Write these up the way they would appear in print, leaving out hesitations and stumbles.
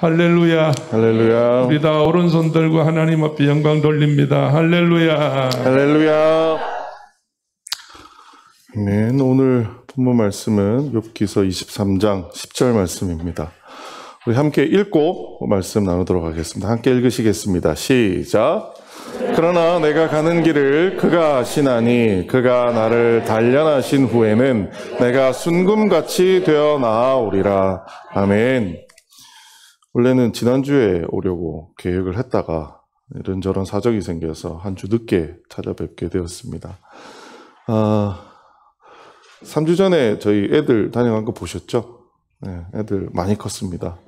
할렐루야. 할렐루야. 우리 다 오른손 들고 하나님 앞에 영광 돌립니다. 할렐루야. 할렐루야. 아멘. 오늘 본문 말씀은 욥기서 23장 10절 말씀입니다. 우리 함께 읽고 말씀 나누도록 하겠습니다. 함께 읽으시겠습니다. 시작. 그러나 내가 가는 길을 그가 아시나니 그가 나를 단련하신 후에는 내가 순금같이 되어 나아오리라. 아멘. 원래는 지난주에 오려고 계획을 했다가 이런저런 사정이 생겨서 한 주 늦게 찾아뵙게 되었습니다. 3주 전에 저희 애들 다녀간 거 보셨죠? 네, 애들 많이 컸습니다.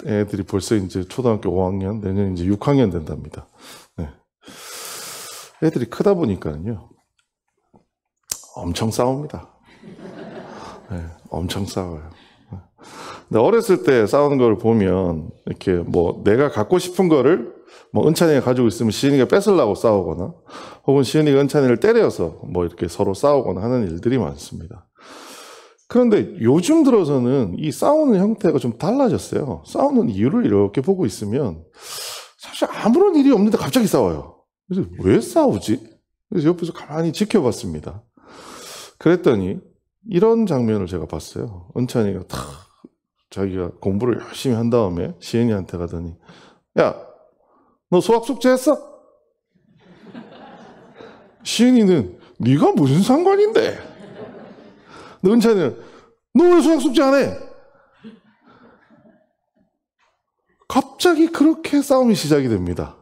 애들이 벌써 이제 초등학교 5학년, 내년 이제 6학년 된답니다. 네. 애들이 크다 보니까요, 엄청 싸웁니다. 네, 엄청 싸워요. 근데 어렸을 때 싸우는 걸 보면, 이렇게 뭐 내가 갖고 싶은 거를 뭐 은찬이가 가지고 있으면 시은이가 뺏으려고 싸우거나, 혹은 시은이가 은찬이를 때려서 뭐 이렇게 서로 싸우거나 하는 일들이 많습니다. 그런데 요즘 들어서는 이 싸우는 형태가 좀 달라졌어요. 싸우는 이유를 이렇게 보고 있으면 사실 아무런 일이 없는데 갑자기 싸워요. 그래서 왜 싸우지? 그래서 옆에서 가만히 지켜봤습니다. 그랬더니 이런 장면을 제가 봤어요. 은찬이가 탁 자기가 공부를 열심히 한 다음에 시은이한테 가더니, 야, 너 수학 숙제했어? 시은이는 네가 무슨 상관인데? 은찬이는 너 왜 수학 숙제 안 해? 갑자기 그렇게 싸움이 시작이 됩니다.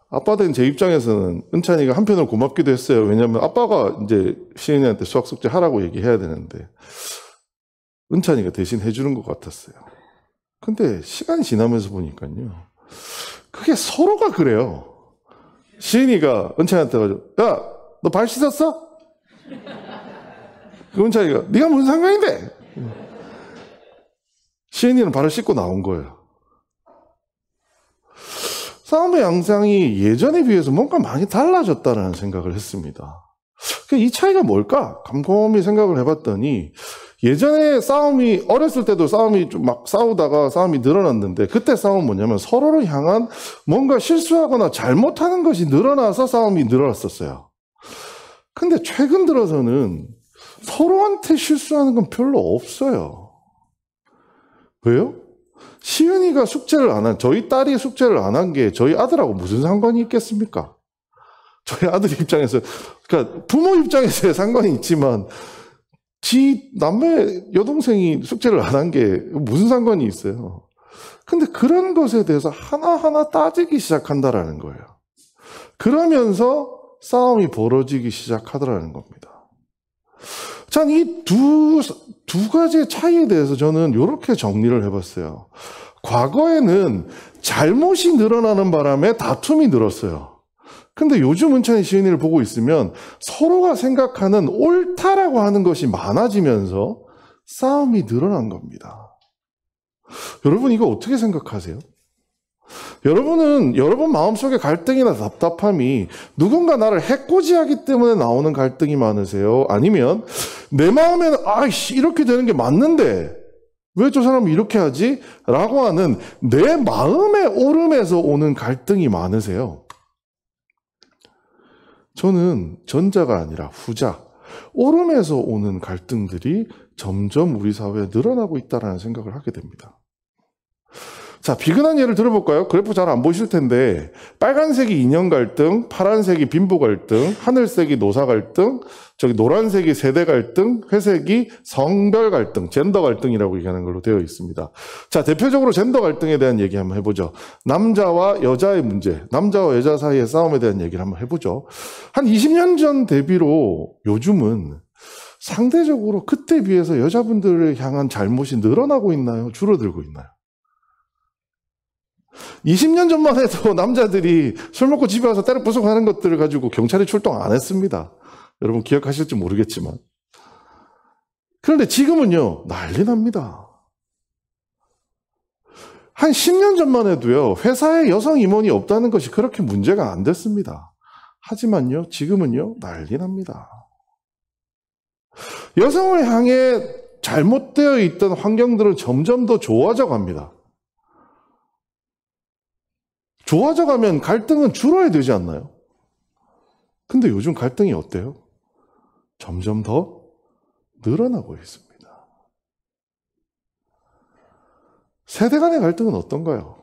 아빠 된 제 입장에서는 은찬이가 한편으로 고맙기도 했어요. 왜냐하면 아빠가 이제 시은이한테 수학 숙제 하라고 얘기해야 되는데 은찬이가 대신 해주는 것 같았어요. 근데 시간이 지나면서 보니까요, 그게 서로가 그래요. 시은이가 은찬이한테 가지고, 야, 너 발 씻었어? 은찬이가, 네가 무슨 상관인데? 시은이는 발을 씻고 나온 거예요. 싸움의 양상이 예전에 비해서 뭔가 많이 달라졌다는 생각을 했습니다. 이 차이가 뭘까? 곰곰이 생각을 해봤더니, 예전에 싸움이, 어렸을 때도 싸움이 좀 막 싸우다가 싸움이 늘어났는데, 그때 싸움은 뭐냐면 서로를 향한 뭔가 실수하거나 잘못하는 것이 늘어나서 싸움이 늘어났었어요. 근데 최근 들어서는 서로한테 실수하는 건 별로 없어요. 왜요? 시은이가 숙제를 안 한, 저희 딸이 숙제를 안 한 게 저희 아들하고 무슨 상관이 있겠습니까? 저희 아들 입장에서, 그러니까 부모 입장에서의 상관이 있지만, 지 남매 여동생이 숙제를 안 한 게 무슨 상관이 있어요. 근데 그런 것에 대해서 하나하나 따지기 시작한다라는 거예요. 그러면서 싸움이 벌어지기 시작하더라는 겁니다. 자, 이 두 가지의 차이에 대해서 저는 이렇게 정리를 해봤어요. 과거에는 잘못이 늘어나는 바람에 다툼이 늘었어요. 근데 요즘 은찬이 시은이를 보고 있으면 서로가 생각하는 옳다라고 하는 것이 많아지면서 싸움이 늘어난 겁니다. 여러분, 이거 어떻게 생각하세요? 여러분은 여러분 마음속에 갈등이나 답답함이 누군가 나를 해코지하기 때문에 나오는 갈등이 많으세요? 아니면 내 마음에는 아이씨 이렇게 되는 게 맞는데 왜 저 사람이 이렇게 하지? 라고 하는 내 마음의 오름에서 오는 갈등이 많으세요? 저는 전자가 아니라 후자, 오름에서 오는 갈등들이 점점 우리 사회에 늘어나고 있다는 생각을 하게 됩니다. 자, 비근한 예를 들어볼까요? 그래프 잘 안 보실 텐데, 빨간색이 인연 갈등, 파란색이 빈부 갈등, 하늘색이 노사 갈등, 노란색이 세대 갈등, 회색이 성별 갈등, 젠더 갈등이라고 얘기하는 걸로 되어 있습니다. 자, 대표적으로 젠더 갈등에 대한 얘기 한번 해보죠. 남자와 여자의 문제, 남자와 여자 사이의 싸움에 대한 얘기를 한번 해보죠. 한 20년 전 대비로 요즘은 상대적으로 그때 비해서 여자분들을 향한 잘못이 늘어나고 있나요? 줄어들고 있나요? 20년 전만 해도 남자들이 술 먹고 집에 와서 때려 부수고 하는 것들을 가지고 경찰이 출동 안 했습니다. 여러분 기억하실지 모르겠지만. 그런데 지금은요, 난리 납니다. 한 10년 전만 해도요, 회사에 여성 임원이 없다는 것이 그렇게 문제가 안 됐습니다. 하지만요, 지금은요, 난리 납니다. 여성을 향해 잘못되어 있던 환경들은 점점 더 좋아져 갑니다. 좋아져 가면 갈등은 줄어야 되지 않나요? 근데 요즘 갈등이 어때요? 점점 더 늘어나고 있습니다. 세대 간의 갈등은 어떤가요?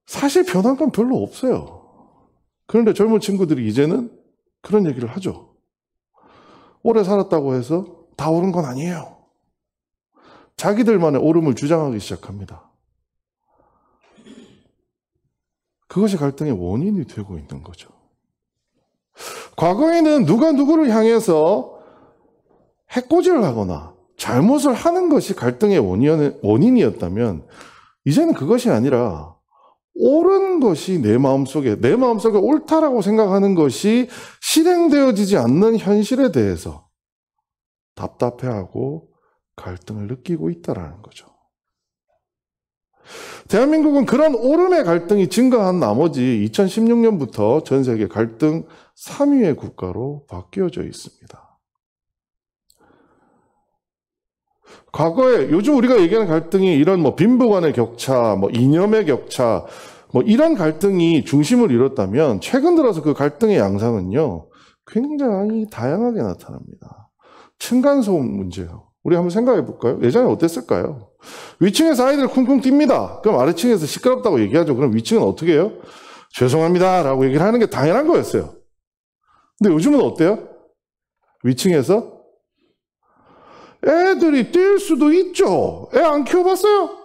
사실 변한 건 별로 없어요. 그런데 젊은 친구들이 이제는 그런 얘기를 하죠. 오래 살았다고 해서 다 옳은 건 아니에요. 자기들만의 옳음을 주장하기 시작합니다. 그것이 갈등의 원인이 되고 있는 거죠. 과거에는 누가 누구를 향해서 해코지를 하거나 잘못을 하는 것이 갈등의 원인이었다면 이제는 그것이 아니라 옳은 것이 내 마음속에 옳다라고 생각하는 것이 실행되어지지 않는 현실에 대해서 답답해하고 갈등을 느끼고 있다는 거죠. 대한민국은 그런 옳음의 갈등이 증가한 나머지 2016년부터 전 세계 갈등 3위의 국가로 바뀌어져 있습니다. 과거에 요즘 우리가 얘기하는 갈등이 이런 빈부 간의 격차, 이념의 격차, 이런 갈등이 중심을 이뤘다면 최근 들어서 그 갈등의 양상은요, 굉장히 다양하게 나타납니다. 층간소음 문제요. 우리 한번 생각해 볼까요? 예전에 어땠을까요? 위층에서 아이들 쿵쿵 뜁니다. 그럼 아래층에서 시끄럽다고 얘기하죠. 그럼 위층은 어떻게 해요? 죄송합니다 라고 얘기를 하는 게 당연한 거였어요. 근데 요즘은 어때요? 위층에서 애들이 뛸 수도 있죠. 애 안 키워봤어요?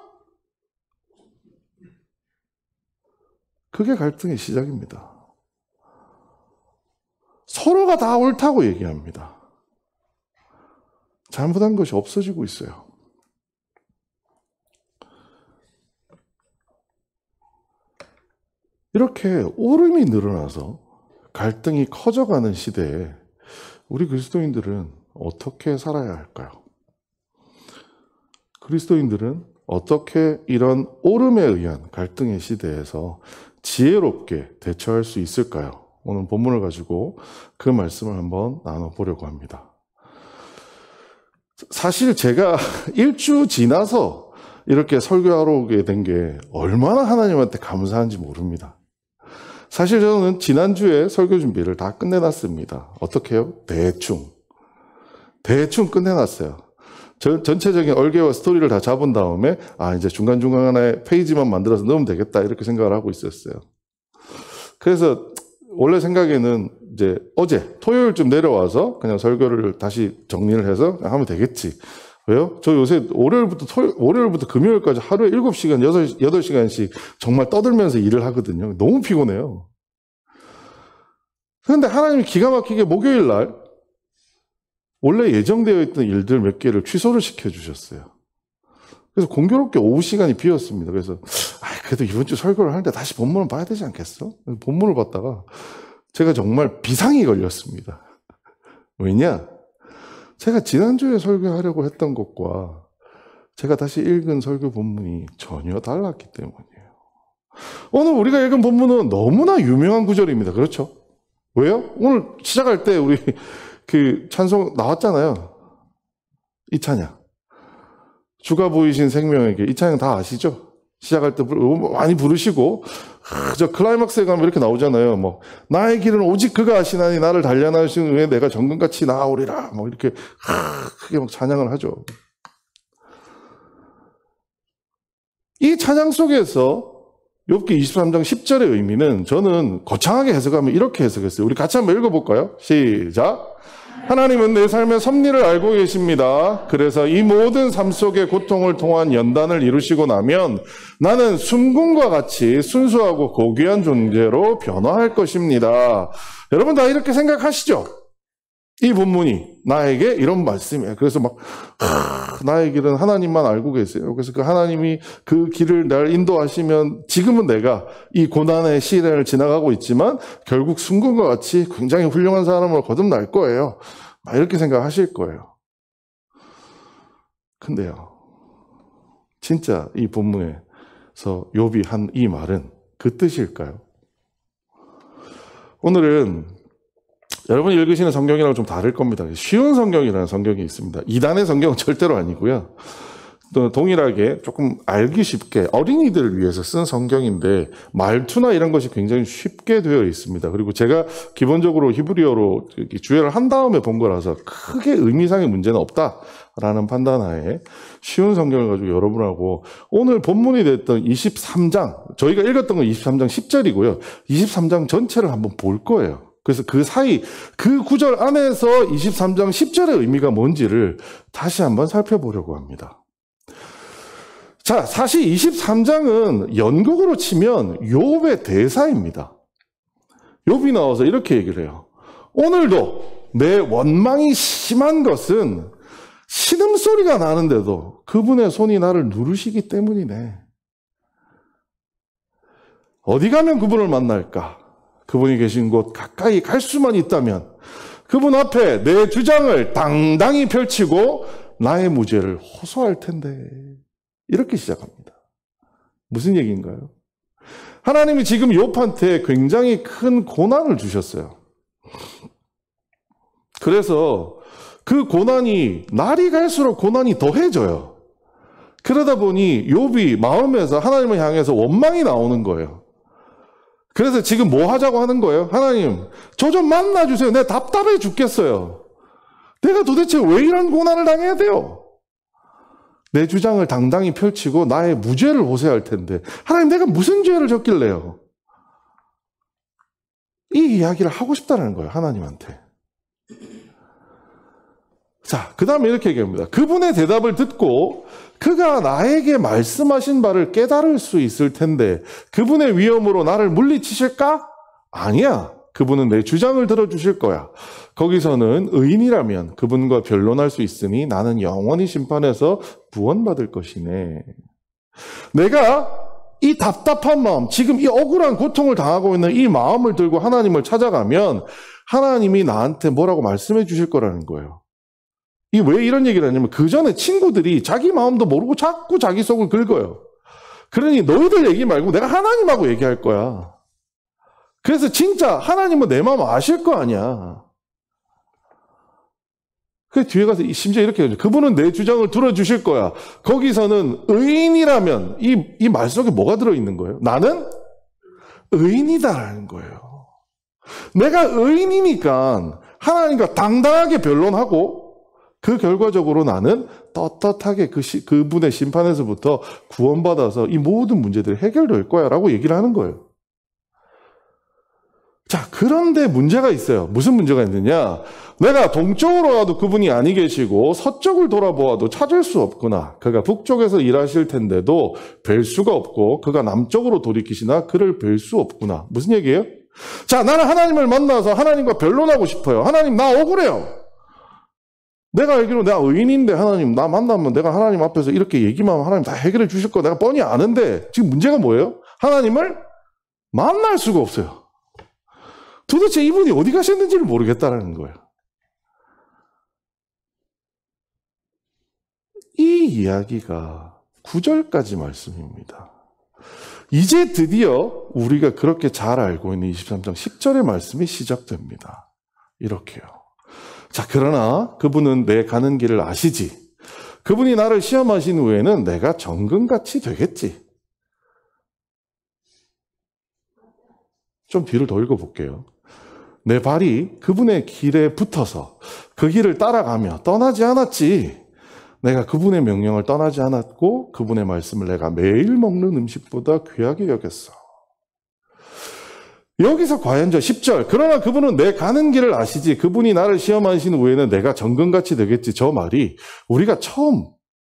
그게 갈등의 시작입니다. 서로가 다 옳다고 얘기합니다. 잘못한 것이 없어지고 있어요. 이렇게 옳음이 늘어나서 갈등이 커져가는 시대에 우리 그리스도인들은 어떻게 살아야 할까요? 그리스도인들은 어떻게 이런 옳음에 의한 갈등의 시대에서 지혜롭게 대처할 수 있을까요? 오늘 본문을 가지고 그 말씀을 한번 나눠보려고 합니다. 사실 제가 1주 지나서 이렇게 설교하러 오게 된 게 얼마나 하나님한테 감사한지 모릅니다. 사실 저는 지난주에 설교 준비를 다 끝내놨습니다. 어떻게 해요? 대충 끝내놨어요. 전체적인 얼개와 스토리를 다 잡은 다음에 이제 중간중간에 페이지만 만들어서 넣으면 되겠다 이렇게 생각을 하고 있었어요. 그래서 원래 생각에는 이제 어제 토요일쯤 내려와서 그냥 설교를 다시 정리를 해서 하면 되겠지. 왜요? 저 요새 월요일부터 금요일까지 하루에 7시간, 8시간씩 정말 떠들면서 일을 하거든요. 너무 피곤해요. 그런데 하나님이 기가 막히게 목요일 날 원래 예정되어 있던 일들 몇 개를 취소를 시켜주셨어요. 그래서 공교롭게 오후 시간이 비었습니다. 그래서 그래도 이번 주 설교를 하는데 다시 본문을 봐야 되지 않겠어? 본문을 봤다가 제가 정말 비상이 걸렸습니다. 왜냐? 제가 지난주에 설교하려고 했던 것과 제가 다시 읽은 설교 본문이 전혀 달랐기 때문이에요. 오늘 우리가 읽은 본문은 너무나 유명한 구절입니다. 그렇죠? 왜요? 오늘 시작할 때 우리 그 찬송 나왔잖아요. 이 찬양. 주가 보이신 생명에게. 이 찬양 다 아시죠? 시작할 때 많이 부르시고, 저 클라이막스에 가면 이렇게 나오잖아요. 나의 길은 오직 그가 아시나니 나를 단련하시는 후에 내가 정금같이 나아오리라. 이렇게 크게 찬양을 하죠. 이 찬양 속에서 욥기 23장 10절의 의미는 저는 거창하게 해석하면 이렇게 해석했어요. 우리 같이 한번 읽어볼까요? 시작. 하나님은 내 삶의 섭리를 알고 계십니다. 그래서 이 모든 삶 속의 고통을 통한 연단을 이루시고 나면 나는 순금과 같이 순수하고 고귀한 존재로 변화할 것입니다. 여러분 다 이렇게 생각하시죠? 이 본문이 나에게 이런 말씀이에요. 그래서 나의 길은 하나님만 알고 계세요. 그래서 그 하나님이 그 길을 날 인도하시면 지금은 내가 이 고난의 시련을 지나가고 있지만 결국 순금과 같이 굉장히 훌륭한 사람으로 거듭날 거예요. 이렇게 생각하실 거예요. 근데요, 진짜 이 본문에서 욥이 한 이 말은 그 뜻일까요? 오늘은 여러분이 읽으시는 성경이랑 좀 다를 겁니다. 쉬운 성경이라는 성경이 있습니다. 이단의 성경은 절대로 아니고요. 또 동일하게 조금 알기 쉽게 어린이들을 위해서 쓴 성경인데 말투나 이런 것이 굉장히 쉽게 되어 있습니다. 그리고 제가 기본적으로 히브리어로 주해를 한 다음에 본 거라서 크게 의미상의 문제는 없다라는 판단하에 쉬운 성경을 가지고 여러분하고 오늘 본문이 됐던 23장, 저희가 읽었던 건 23장 10절이고요. 23장 전체를 한번 볼 거예요. 그래서 그 사이, 그 구절 안에서 23장 10절의 의미가 뭔지를 다시 한번 살펴보려고 합니다. 자, 사실 23장은 연극으로 치면 욥의 대사입니다. 욥이 나와서 이렇게 얘기를 해요. 오늘도 내 원망이 심한 것은 신음소리가 나는데도 그분의 손이 나를 누르시기 때문이네. 어디 가면 그분을 만날까? 그분이 계신 곳 가까이 갈 수만 있다면 그분 앞에 내 주장을 당당히 펼치고 나의 무죄를 호소할 텐데. 이렇게 시작합니다. 무슨 얘기인가요? 하나님이 지금 욥한테 굉장히 큰 고난을 주셨어요. 그래서 그 고난이 날이 갈수록 고난이 더해져요. 그러다 보니 욥이 마음에서 하나님을 향해서 원망이 나오는 거예요. 그래서 지금 뭐 하자고 하는 거예요? 하나님, 저 좀 만나주세요. 내가 답답해 죽겠어요. 내가 도대체 왜 이런 고난을 당해야 돼요? 내 주장을 당당히 펼치고 나의 무죄를 호소할 텐데 하나님 내가 무슨 죄를 졌길래요? 이 이야기를 하고 싶다는 거예요. 하나님한테. 자, 그 다음에 이렇게 얘기합니다. 그분의 대답을 듣고 그가 나에게 말씀하신 바를 깨달을 수 있을 텐데 그분의 위엄으로 나를 물리치실까? 아니야. 그분은 내 주장을 들어주실 거야. 거기서는 의인이라면 그분과 변론할 수 있으니 나는 영원히 심판에서 구원받을 것이네. 내가 이 답답한 마음, 지금 이 억울한 고통을 당하고 있는 이 마음을 들고 하나님을 찾아가면 하나님이 나한테 뭐라고 말씀해 주실 거라는 거예요. 이 왜 이런 얘기를 하냐면 그 전에 친구들이 자기 마음도 모르고 자꾸 자기 속을 긁어요. 그러니 너희들 얘기 말고 내가 하나님하고 얘기할 거야. 그래서 진짜 하나님은 내 마음 아실 거 아니야. 그 뒤에 가서 심지어 이렇게 해요. 그분은 내 주장을 들어주실 거야. 거기서는 의인이라면 이 말 속에 뭐가 들어있는 거예요? 나는 의인이다라는 거예요. 내가 의인이니까 하나님과 당당하게 변론하고 그 결과적으로 나는 떳떳하게 그분의 심판에서부터 구원받아서 이 모든 문제들이 해결될 거야 라고 얘기를 하는 거예요. 자, 그런데 문제가 있어요. 무슨 문제가 있느냐? 내가 동쪽으로 가도 그분이 아니 계시고 서쪽을 돌아보아도 찾을 수 없구나. 그가 북쪽에서 일하실 텐데도 뵐 수가 없고 그가 남쪽으로 돌이키시나 그를 뵐 수 없구나. 무슨 얘기예요? 자, 나는 하나님을 만나서 하나님과 변론하고 싶어요. 하나님, 나 억울해요. 내가 알기로 내가 의인인데 하나님 나 만나면 내가 하나님 앞에서 이렇게 얘기만 하면 하나님 다 해결해 주실 거 내가 뻔히 아는데 지금 문제가 뭐예요? 하나님을 만날 수가 없어요. 도대체 이분이 어디 가셨는지를 모르겠다는 거예요. 이 이야기가 9절까지 말씀입니다. 이제 드디어 우리가 그렇게 잘 알고 있는 23장 10절의 말씀이 시작됩니다. 이렇게요. 자, 그러나 그분은 내 가는 길을 아시지. 그분이 나를 시험하신 후에는 내가 정금같이 되겠지. 좀 뒤를 더 읽어볼게요. 내 발이 그분의 길에 붙어서 그 길을 따라가며 떠나지 않았지. 내가 그분의 명령을 떠나지 않았고 그분의 말씀을 내가 매일 먹는 음식보다 귀하게 여겼어. 여기서 과연 저 10절 그러나 그분은 내 가는 길을 아시지. 그분이 나를 시험하신 후에는 내가 정금같이 되겠지. 저 말이 우리가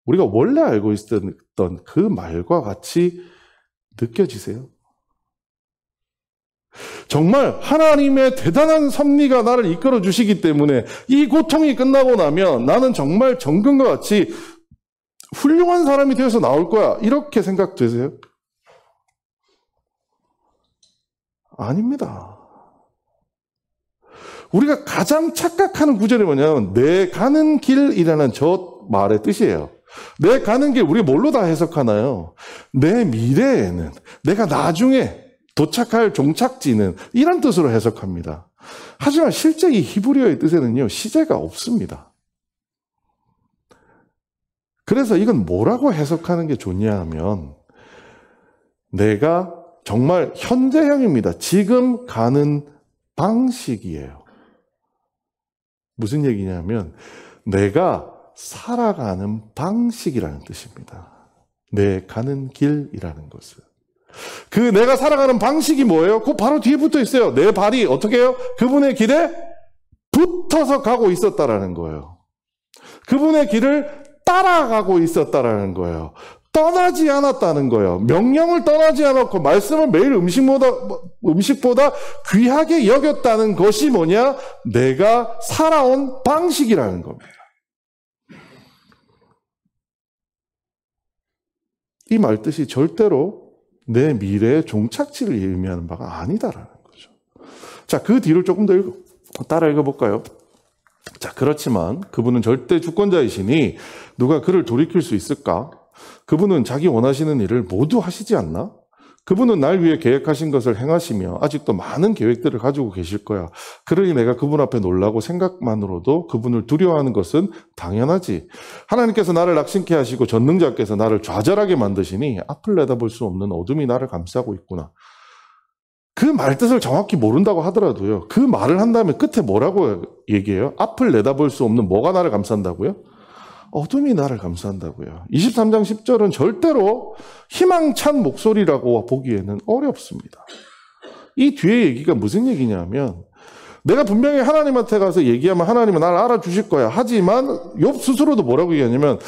원래 알고 있었던 그 말과 같이 느껴지세요? 정말 하나님의 대단한 섭리가 나를 이끌어 주시기 때문에 이 고통이 끝나고 나면 나는 정말 정금과 같이 훌륭한 사람이 되어서 나올 거야. 이렇게 생각되세요? 아닙니다. 우리가 가장 착각하는 구절이 뭐냐면 내 가는 길이라는 저 말의 뜻이에요. 내 가는 길 우리 뭘로 다 해석하나요? 내 미래에는 내가 나중에 도착할 종착지는 이런 뜻으로 해석합니다. 하지만 실제 이 히브리어의 뜻에는요 시제가 없습니다. 그래서 이건 뭐라고 해석하는 게 좋냐 하면 내가 정말 현재형입니다. 지금 가는 방식이에요. 무슨 얘기냐면 내가 살아가는 방식이라는 뜻입니다. 내 가는 길이라는 것은. 그 내가 살아가는 방식이 뭐예요? 그 바로 뒤에 붙어 있어요. 내 발이 어떻게 해요? 그분의 길에 붙어서 가고 있었다라는 거예요. 그분의 길을 따라가고 있었다라는 거예요. 떠나지 않았다는 거예요. 명령을 떠나지 않았고 말씀을 매일 음식보다 귀하게 여겼다는 것이 뭐냐? 내가 살아온 방식이라는 겁니다. 이 말뜻이 절대로 내 미래의 종착지를 의미하는 바가 아니다라는 거죠. 자, 그 뒤를 조금 더 따라 읽어볼까요? 자, 그렇지만 그분은 절대 주권자이시니 누가 그를 돌이킬 수 있을까? 그분은 자기 원하시는 일을 모두 하시지 않나? 그분은 날 위해 계획하신 것을 행하시며 아직도 많은 계획들을 가지고 계실 거야. 그러니 내가 그분 앞에 놀라고 생각만으로도 그분을 두려워하는 것은 당연하지. 하나님께서 나를 낙심케 하시고 전능자께서 나를 좌절하게 만드시니 앞을 내다볼 수 없는 어둠이 나를 감싸고 있구나. 그 말뜻을 정확히 모른다고 하더라도요. 그 말을 한 다음에 끝에 뭐라고 얘기해요? 앞을 내다볼 수 없는 뭐가 나를 감싼다고요? 어둠이 나를 감싼다고요. 23장 10절은 절대로 희망찬 목소리라고 보기에는 어렵습니다. 이 뒤에 얘기가 무슨 얘기냐면 내가 분명히 하나님한테 가서 얘기하면 하나님은 나를 알아주실 거야. 하지만 욥 스스로도 뭐라고 얘기하냐면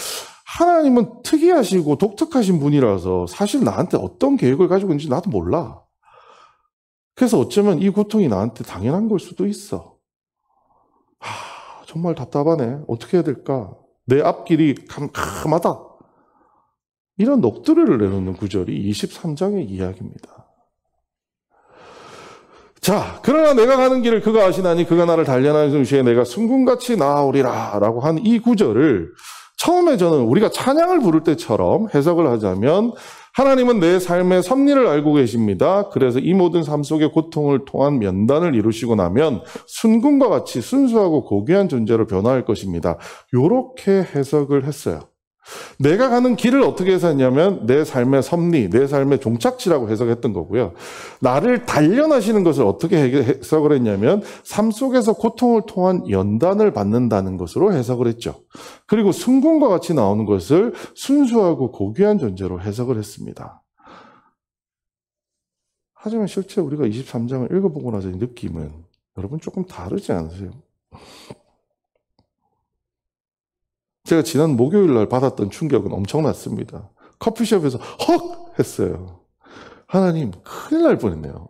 하나님은 특이하시고 독특하신 분이라서 사실 나한테 어떤 계획을 가지고 있는지 나도 몰라. 그래서 어쩌면 이 고통이 나한테 당연한 걸 수도 있어. 정말 답답하네. 어떻게 해야 될까? 내 앞길이 캄캄하다. 이런 녹두를 내놓는 구절이 23장의 이야기입니다. 자, 그러나 내가 가는 길을 그가 아시나니 그가 나를 단련하는 시에 내가 순금같이 나아오리라 라고 한 이 구절을 처음에 저는 우리가 찬양을 부를 때처럼 해석을 하자면 하나님은 내 삶의 섭리를 알고 계십니다. 그래서 이 모든 삶 속의 고통을 통한 면단을 이루시고 나면 순금과 같이 순수하고 고귀한 존재로 변화할 것입니다. 이렇게 해석을 했어요. 내가 가는 길을 어떻게 해석했냐면 내 삶의 섭리, 내 삶의 종착지라고 해석했던 거고요. 나를 단련하시는 것을 어떻게 해석을 했냐면 삶 속에서 고통을 통한 연단을 받는다는 것으로 해석을 했죠. 그리고 순금과 같이 나오는 것을 순수하고 고귀한 존재로 해석을 했습니다. 하지만 실제 우리가 23장을 읽어보고 나서 느낌은 여러분 조금 다르지 않으세요? 제가 지난 목요일 날 받았던 충격은 엄청났습니다. 커피숍에서 헉! 했어요. 하나님, 큰일 날 뻔했네요.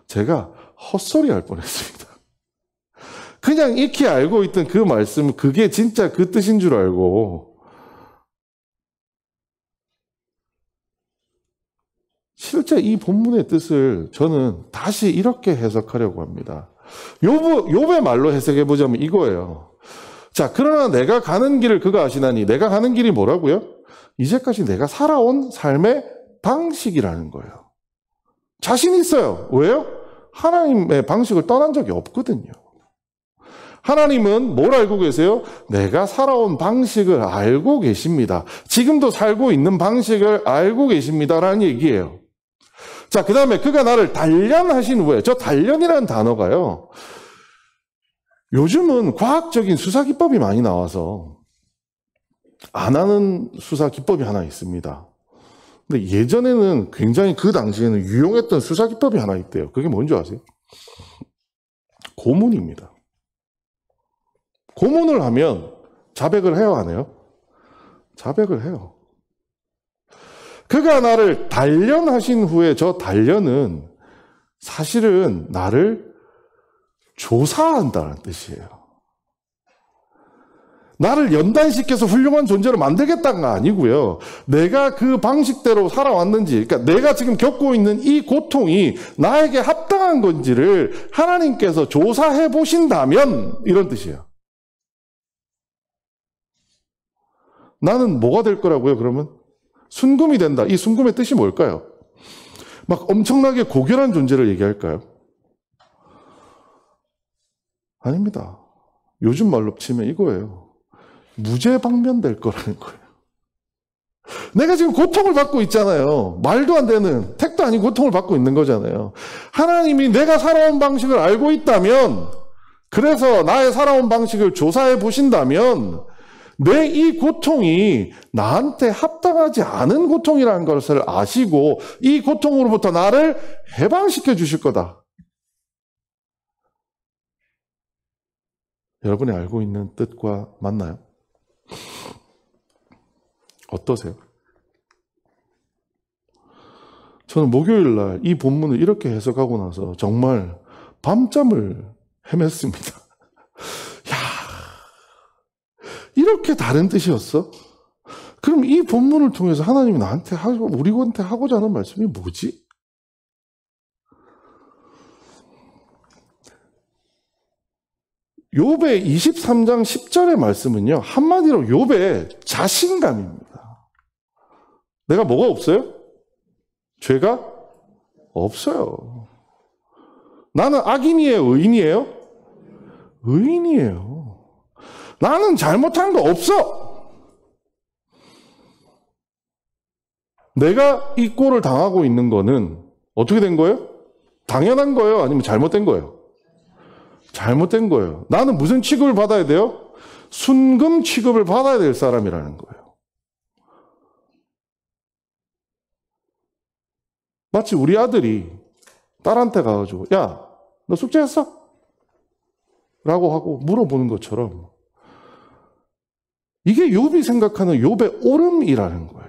제가 헛소리 할 뻔했습니다. 그냥 익히 알고 있던 그 말씀, 그게 진짜 그 뜻인 줄 알고 실제 이 본문의 뜻을 저는 다시 이렇게 해석하려고 합니다. 욥의 말로 해석해보자면 이거예요. 자, 그러나 내가 가는 길을 그가 아시나니 내가 가는 길이 뭐라고요? 이제까지 내가 살아온 삶의 방식이라는 거예요. 자신 있어요. 왜요? 하나님의 방식을 떠난 적이 없거든요. 하나님은 뭘 알고 계세요? 내가 살아온 방식을 알고 계십니다. 지금도 살고 있는 방식을 알고 계십니다라는 얘기예요. 자, 그 다음에 그가 나를 단련하신 후에, 저 단련이라는 단어가요. 요즘은 과학적인 수사 기법이 많이 나와서 안 하는 수사 기법이 하나 있습니다. 근데 예전에는 굉장히 그 당시에는 유용했던 수사 기법이 하나 있대요. 그게 뭔지 아세요? 고문입니다. 고문을 하면 자백을 해요, 안 해요? 자백을 해요. 그가 나를 단련하신 후에 저 단련은 사실은 나를 조사한다는 뜻이에요. 나를 연단시켜서 훌륭한 존재로 만들겠다가 아니고요. 내가 그 방식대로 살아왔는지, 그러니까 내가 지금 겪고 있는 이 고통이 나에게 합당한 건지를 하나님께서 조사해 보신다면 이런 뜻이에요. 나는 뭐가 될 거라고요, 그러면? 순금이 된다. 이 순금의 뜻이 뭘까요? 막 엄청나게 고결한 존재를 얘기할까요? 아닙니다. 요즘 말로 치면 이거예요. 무죄방면될 거라는 거예요. 내가 지금 고통을 받고 있잖아요. 말도 안 되는, 택도 아닌 고통을 받고 있는 거잖아요. 하나님이 내가 살아온 방식을 알고 있다면, 그래서 나의 살아온 방식을 조사해 보신다면, 내 이 고통이 나한테 합당하지 않은 고통이라는 것을 아시고, 이 고통으로부터 나를 해방시켜 주실 거다. 여러분이 알고 있는 뜻과 맞나요? 어떠세요? 저는 목요일 날 이 본문을 이렇게 해석하고 나서 정말 밤잠을 헤맸습니다. 야, 이렇게 다른 뜻이었어? 그럼 이 본문을 통해서 하나님이 나한테 우리한테 하고자 하는 말씀이 뭐지? 욥의 23장 10절의 말씀은요, 한마디로 욥의 자신감입니다. 내가 뭐가 없어요? 죄가 없어요. 나는 악인이에요? 의인이에요? 의인이에요. 나는 잘못한 거 없어. 내가 이 꼴을 당하고 있는 거는 어떻게 된 거예요? 당연한 거예요? 아니면 잘못된 거예요? 잘못된 거예요. 나는 무슨 취급을 받아야 돼요? 순금 취급을 받아야 될 사람이라는 거예요. 마치 우리 아들이 딸한테 가가지고 야, 너 숙제했어? 라고 하고 물어보는 것처럼 이게 욥이 생각하는 욥의 옳음이라는 거예요.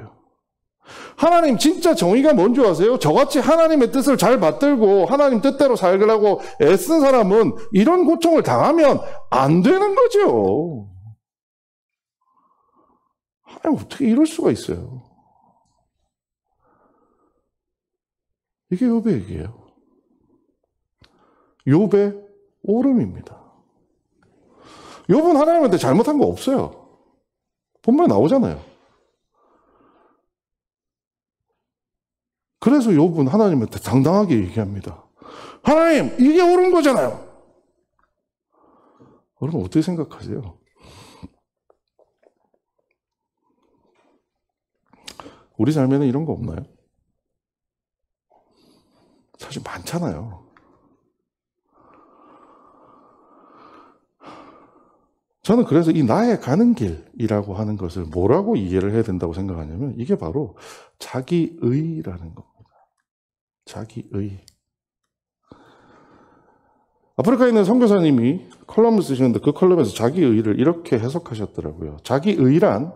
하나님 진짜 정의가 뭔지 아세요? 저같이 하나님의 뜻을 잘 받들고 하나님 뜻대로 살려고 애쓴 사람은 이런 고통을 당하면 안 되는 거죠. 하나님 어떻게 이럴 수가 있어요? 이게 욥의 얘기예요. 욥의 옳음입니다. 욥은 하나님한테 잘못한 거 없어요. 본문에 나오잖아요. 그래서 욥은 하나님한테 당당하게 얘기합니다. 하나님, 이게 옳은 거잖아요. 여러분 어떻게 생각하세요? 우리 삶에는 이런 거 없나요? 사실 많잖아요. 저는 그래서 이 나의 가는 길이라고 하는 것을 뭐라고 이해를 해야 된다고 생각하냐면 이게 바로 자기의라는 겁니다. 자기의. 아프리카에 있는 선교사님이 컬럼을 쓰시는데 그 컬럼에서 자기의를 이렇게 해석하셨더라고요. 자기의란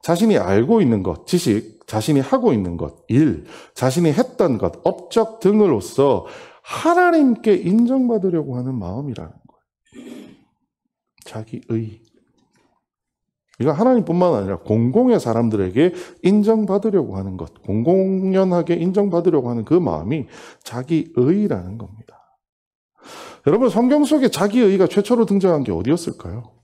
자신이 알고 있는 것, 지식, 자신이 하고 있는 것, 일, 자신이 했던 것, 업적 등으로서 하나님께 인정받으려고 하는 마음이라는 거예요. 자기의. 이거 하나님뿐만 아니라 공공의 사람들에게 인정받으려고 하는 것, 공공연하게 인정받으려고 하는 그 마음이 자기의라는 겁니다. 여러분, 성경 속에 자기의가 최초로 등장한 게 어디였을까요?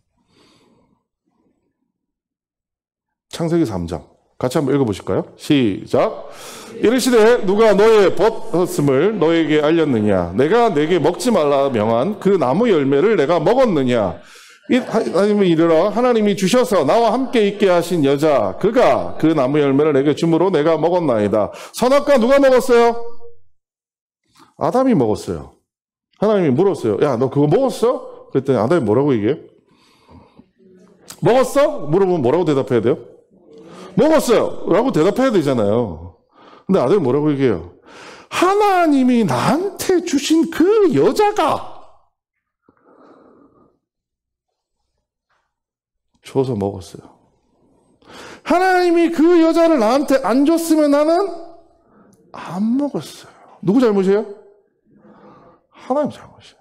창세기 3장. 같이 한번 읽어보실까요? 시작. 이르시되 누가 너의 벗었음을 너에게 알렸느냐? 내가 내게 먹지 말라 명한 그 나무 열매를 내가 먹었느냐? 하나님이 이르라 하나님이 주셔서 나와 함께 있게 하신 여자 그가 그 나무 열매를 내게 주므로 내가 먹었나이다. 선악과 누가 먹었어요? 아담이 먹었어요. 하나님이 물었어요. 야, 너 그거 먹었어? 그랬더니 아담이 뭐라고 얘기해요? 먹었어? 물어보면 뭐라고 대답해야 돼요? 먹었어요 라고 대답해야 되잖아요. 근데 아들이 뭐라고 얘기해요? 하나님이 나한테 주신 그 여자가 줘서 먹었어요. 하나님이 그 여자를 나한테 안 줬으면 나는 안 먹었어요. 누구 잘못이에요? 하나님 잘못이에요.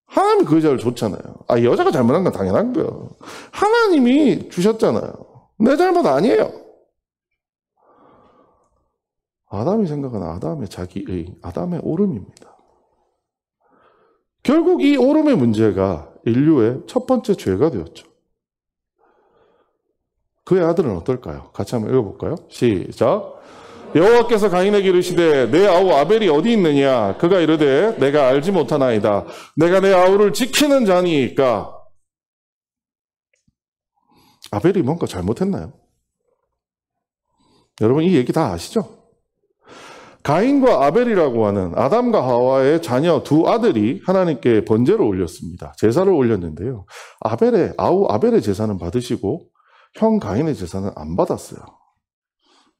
하나님이 그 여자를 줬잖아요. 여자가 잘못한 건 당연한 거예요. 하나님이 주셨잖아요. 내 잘못 아니에요. 아담이 생각하는 아담의 자기의, 아담의 옳음입니다. 결국 이 옳음의 문제가 인류의 첫 번째 죄가 되었죠. 그의 아들은 어떨까요? 같이 한번 읽어볼까요? 시작. 여호와께서 가인에게 이르시되 내 아우 아벨이 어디 있느냐? 그가 이르되 내가 알지 못하나이다. 내가 내 아우를 지키는 자니까. 아벨이 뭔가 잘못했나요? 여러분 이 얘기 다 아시죠? 가인과 아벨이라고 하는 아담과 하와의 자녀 두 아들이 하나님께 번제를 올렸습니다. 제사를 올렸는데요. 아벨의 제사는 받으시고 형 가인의 제사는 안 받았어요.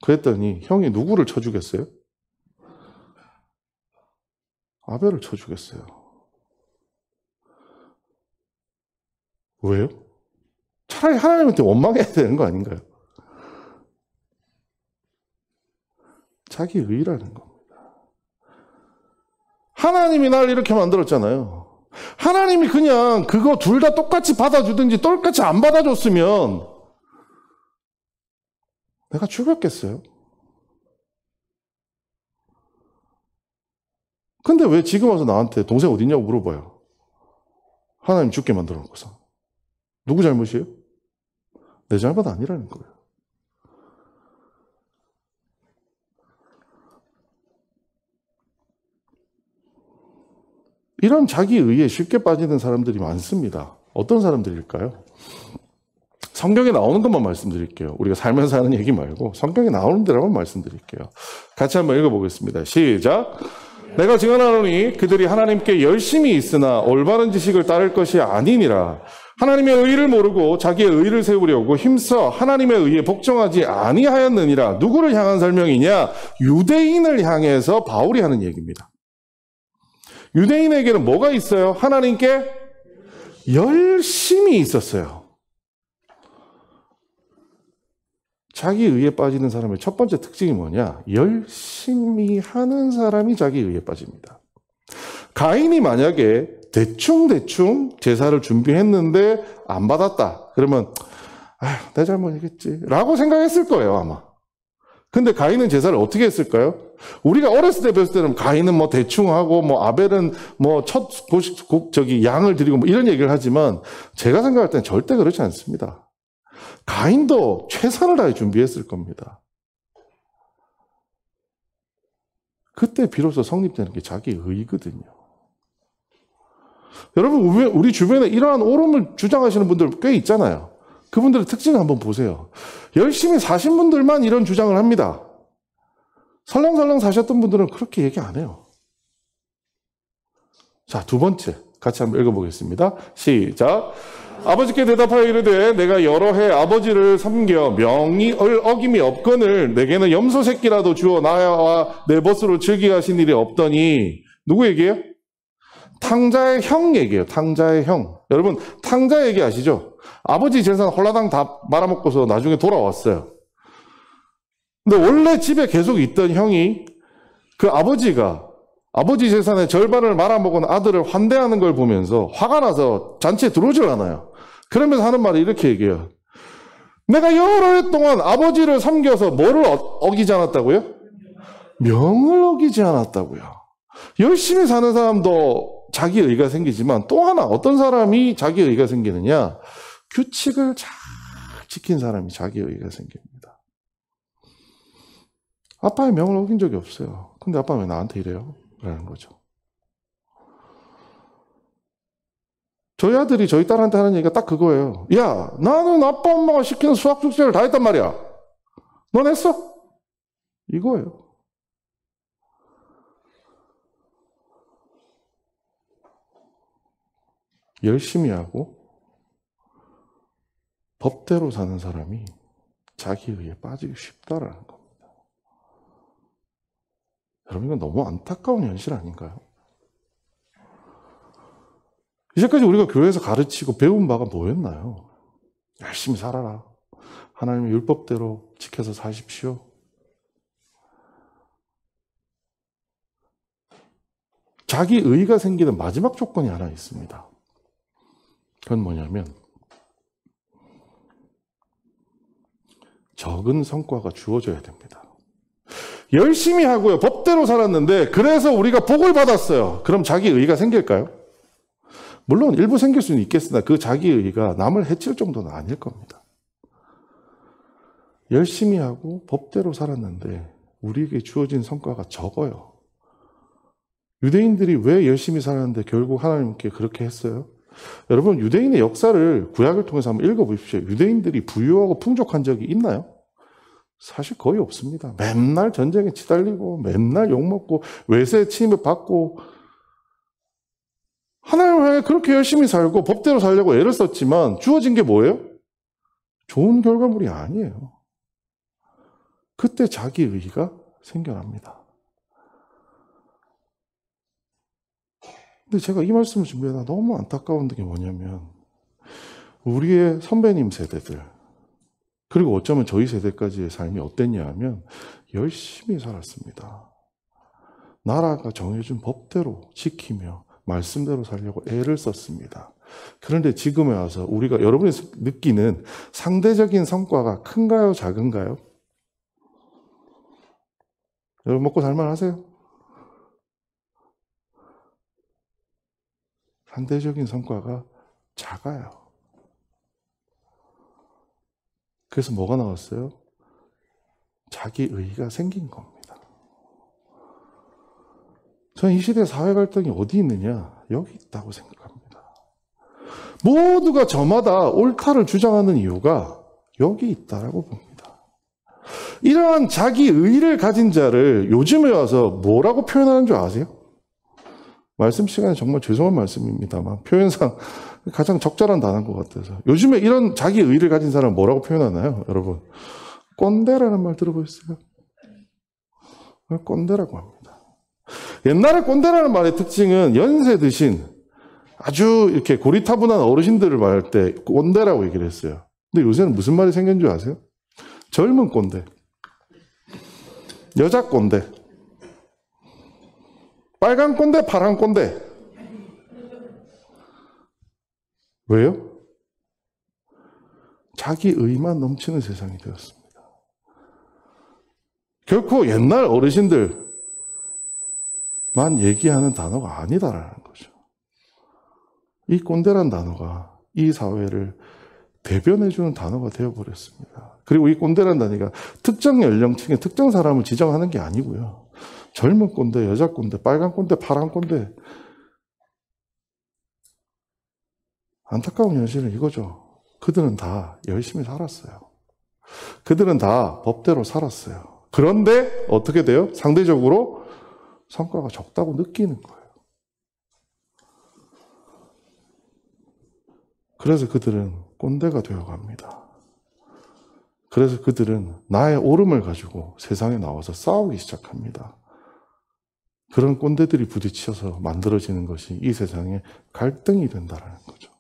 그랬더니 형이 누구를 쳐 죽였어요? 아벨을 쳐 죽였어요. 왜요? 차라리 하나님한테 원망해야 되는 거 아닌가요? 자기 의라는 겁니다. 하나님이 날 이렇게 만들었잖아요. 하나님이 그냥 그거 둘 다 똑같이 받아주든지 똑같이 안 받아줬으면 내가 죽였겠어요? 근데 왜 지금 와서 나한테 동생 어딨냐고 물어봐요? 하나님 죽게 만들어 놓고서. 누구 잘못이에요? 내 잘못 아니라는 거예요. 이런 자기 의에 쉽게 빠지는 사람들이 많습니다. 어떤 사람들일까요? 성경에 나오는 것만 말씀드릴게요. 우리가 살면서 하는 얘기 말고 성경에 나오는 대로만 말씀드릴게요. 같이 한번 읽어보겠습니다. 시작. 내가 증언하노니 그들이 하나님께 열심히 있으나 올바른 지식을 따를 것이 아니니라. 하나님의 의를 모르고 자기의 의를 세우려고 힘써 하나님의 의에 복종하지 아니하였느니라. 누구를 향한 설명이냐? 유대인을 향해서 바울이 하는 얘기입니다. 유대인에게는 뭐가 있어요? 하나님께 열심히 있었어요. 자기 의에 빠지는 사람의 첫 번째 특징이 뭐냐? 열심히 하는 사람이 자기 의에 빠집니다. 가인이 만약에 대충 제사를 준비했는데 안 받았다. 그러면 내 잘못이겠지 라고 생각했을 거예요, 아마. 근데 가인은 제사를 어떻게 했을까요? 우리가 어렸을 때 배웠을 때는 가인은 뭐 대충 하고 뭐 아벨은 뭐 양을 드리고 뭐 이런 얘기를 하지만 제가 생각할 때는 절대 그렇지 않습니다. 가인도 최선을 다해 준비했을 겁니다. 그때 비로소 성립되는 게 자기 의거든요. 여러분, 우리 주변에 이러한 옳음을 주장하시는 분들 꽤 있잖아요. 그분들의 특징을 한번 보세요. 열심히 사신 분들만 이런 주장을 합니다. 설렁설렁 사셨던 분들은 그렇게 얘기 안 해요. 자, 두 번째 같이 한번 읽어보겠습니다. 시작. 아버지께 대답하여 이르되 내가 여러 해 아버지를 섬겨 명의를 어김이 없거늘 내게는 염소 새끼라도 주어 나와 내 벗으로 즐기게 하신 일이 없더니. 누구 얘기예요? 탕자의 형 얘기예요. 탕자의 형. 여러분, 탕자 얘기 아시죠? 아버지 재산 홀라당 다 말아먹고서 나중에 돌아왔어요. 근데 원래 집에 계속 있던 형이 그 아버지가 아버지 재산의 절반을 말아먹은 아들을 환대하는 걸 보면서 화가 나서 잔치에 들어오질 않아요. 그러면서 하는 말이 이렇게 얘기해요. 내가 여러 해 동안 아버지를 섬겨서 뭐를 어기지 않았다고요? 명을 어기지 않았다고요. 열심히 사는 사람도 자기 의가 생기지만 또 하나 어떤 사람이 자기 의가 생기느냐? 규칙을 잘 지킨 사람이 자기 의가 생깁니다. 아빠의 명을 어긴 적이 없어요. 근데 아빠는 왜 나한테 이래요? 라는 거죠. 저희 아들이 저희 딸한테 하는 얘기가 딱 그거예요. 야, 나는 아빠 엄마가 시키는 수학 숙제를 다 했단 말이야. 넌 했어? 이거예요. 열심히 하고 법대로 사는 사람이 자기 의에 빠지기 쉽다라는 겁니다. 여러분, 이건 너무 안타까운 현실 아닌가요? 이제까지 우리가 교회에서 가르치고 배운 바가 뭐였나요? 열심히 살아라. 하나님의 율법대로 지켜서 사십시오. 자기 의가 생기는 마지막 조건이 하나 있습니다. 그건 뭐냐면 적은 성과가 주어져야 됩니다. 열심히 하고요. 법대로 살았는데 그래서 우리가 복을 받았어요. 그럼 자기 의가 생길까요? 물론 일부 생길 수는 있겠으나 그 자기 의가 남을 해칠 정도는 아닐 겁니다. 열심히 하고 법대로 살았는데 우리에게 주어진 성과가 적어요. 유대인들이 왜 열심히 살았는데 결국 하나님께 그렇게 했어요? 여러분, 유대인의 역사를 구약을 통해서 한번 읽어보십시오. 유대인들이 부유하고 풍족한 적이 있나요? 사실 거의 없습니다. 맨날 전쟁에 치달리고 맨날 욕먹고 외세 침입받고 하나님을 향해 그렇게 열심히 살고 법대로 살려고 애를 썼지만 주어진 게 뭐예요? 좋은 결과물이 아니에요. 그때 자기의의가 생겨납니다. 근데 제가 이 말씀을 준비하다 너무 안타까운 게 뭐냐면 우리의 선배님 세대들 그리고 어쩌면 저희 세대까지의 삶이 어땠냐 하면 열심히 살았습니다. 나라가 정해준 법대로 지키며 말씀대로 살려고 애를 썼습니다. 그런데 지금에 와서 우리가 여러분이 느끼는 상대적인 성과가 큰가요? 작은가요? 여러분 먹고 살만하세요? 상대적인 성과가 작아요. 그래서 뭐가 나왔어요? 자기의의가 생긴 겁니다. 저는 이 시대의 사회 갈등이 어디 있느냐? 여기 있다고 생각합니다. 모두가 저마다 옳다를 주장하는 이유가 여기 있다라고 봅니다. 이러한 자기의의를 가진 자를 요즘에 와서 뭐라고 표현하는 줄 아세요? 말씀 시간에 정말 죄송한 말씀입니다만 표현상 가장 적절한 단어인 것 같아서 요즘에 이런 자기의의를 가진 사람은 뭐라고 표현하나요? 여러분 꼰대라는 말 들어보셨어요? 꼰대라고 합니다. 옛날에 꼰대라는 말의 특징은 연세 드신 아주 이렇게 고리타분한 어르신들을 말할 때 꼰대라고 얘기를 했어요. 근데 요새는 무슨 말이 생긴 줄 아세요? 젊은 꼰대, 여자 꼰대, 빨간 꼰대, 파란 꼰대. 왜요? 자기의만 넘치는 세상이 되었습니다. 결코 옛날 어르신들만 얘기하는 단어가 아니다라는 거죠. 이 꼰대란 단어가 이 사회를 대변해주는 단어가 되어버렸습니다. 그리고 이 꼰대란 단어가 특정 연령층의 특정 사람을 지정하는 게 아니고요. 젊은 꼰대, 여자 꼰대, 빨간 꼰대, 파란 꼰대. 안타까운 현실은 이거죠. 그들은 다 열심히 살았어요. 그들은 다 법대로 살았어요. 그런데 어떻게 돼요? 상대적으로 성과가 적다고 느끼는 거예요. 그래서 그들은 꼰대가 되어갑니다. 그래서 그들은 나의 옳음을 가지고 세상에 나와서 싸우기 시작합니다. 그런 꼰대들이 부딪혀서 만들어지는 것이 이 세상의 갈등이 된다는 거죠.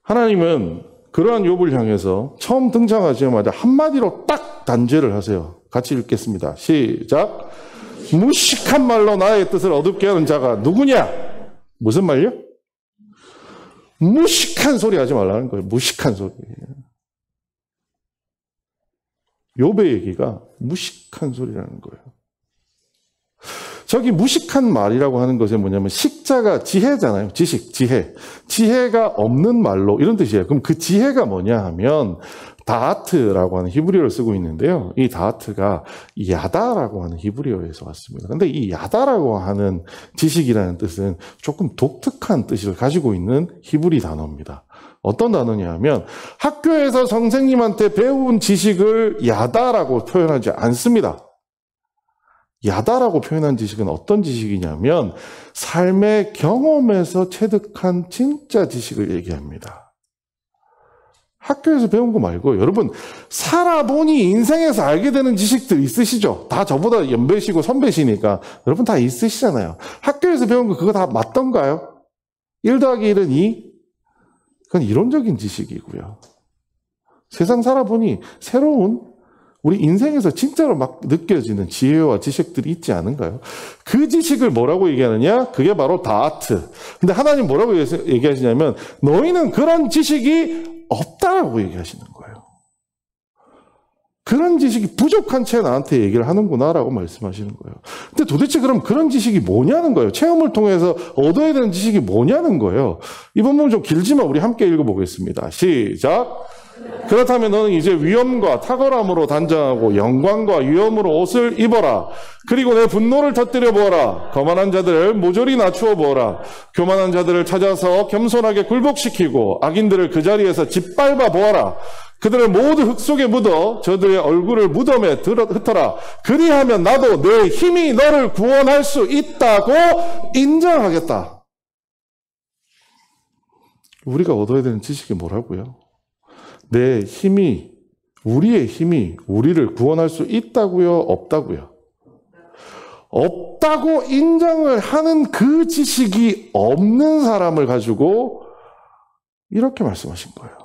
하나님은 그러한 욥을 향해서 처음 등장하자마자 한마디로 딱 단죄를 하세요. 같이 읽겠습니다. 시작. 무식한 말로 나의 뜻을 어둡게 하는 자가 누구냐? 무슨 말요? 무식한 소리 하지 말라는 거예요. 무식한 소리. 욥의 얘기가 무식한 소리라는 거예요. 저기 무식한 말이라고 하는 것은 뭐냐면 식자가 지혜잖아요. 지식, 지혜. 지혜가 없는 말로 이런 뜻이에요. 그럼 그 지혜가 뭐냐 하면 다하트라고 하는 히브리어를 쓰고 있는데요. 이 다하트가 야다라고 하는 히브리어에서 왔습니다. 근데 이 야다라고 하는 지식이라는 뜻은 조금 독특한 뜻을 가지고 있는 히브리 단어입니다. 어떤 단어냐 하면 학교에서 선생님한테 배운 지식을 야다라고 표현하지 않습니다. 야다라고 표현한 지식은 어떤 지식이냐면 삶의 경험에서 체득한 진짜 지식을 얘기합니다. 학교에서 배운 거 말고 여러분 살아보니 인생에서 알게 되는 지식들 있으시죠? 다 저보다 연배시고 선배시니까 여러분 다 있으시잖아요. 학교에서 배운 거 그거 다 맞던가요? 1 더하기 1은 2? 그건 이론적인 지식이고요. 세상 살아보니 새로운 우리 인생에서 진짜로 막 느껴지는 지혜와 지식들이 있지 않은가요? 그 지식을 뭐라고 얘기하느냐? 그게 바로 다하트. 근데 하나님 뭐라고 얘기하시냐면 너희는 그런 지식이 없다라고 얘기하시는 거예요. 그런 지식이 부족한 채 나한테 얘기를 하는구나라고 말씀하시는 거예요. 근데 도대체 그럼 그런 지식이 뭐냐는 거예요. 체험을 통해서 얻어야 되는 지식이 뭐냐는 거예요. 이 본문 좀 길지만 우리 함께 읽어보겠습니다. 시작. 그렇다면 너는 이제 위엄과 탁월함으로 단장하고 영광과 위엄으로 옷을 입어라. 그리고 내 분노를 터뜨려 보아라. 거만한 자들을 모조리 낮추어 보아라. 교만한 자들을 찾아서 겸손하게 굴복시키고 악인들을 그 자리에서 짓밟아 보아라. 그들을 모두 흙 속에 묻어 저들의 얼굴을 무덤에 흩어라. 그리하면 나도 내 힘이 너를 구원할 수 있다고 인정하겠다. 우리가 얻어야 되는 지식이 뭐라고요? 내 힘이, 우리의 힘이 우리를 구원할 수 있다고요? 없다고요? 없다고 인정을 하는 그 지식이 없는 사람을 가지고 이렇게 말씀하신 거예요.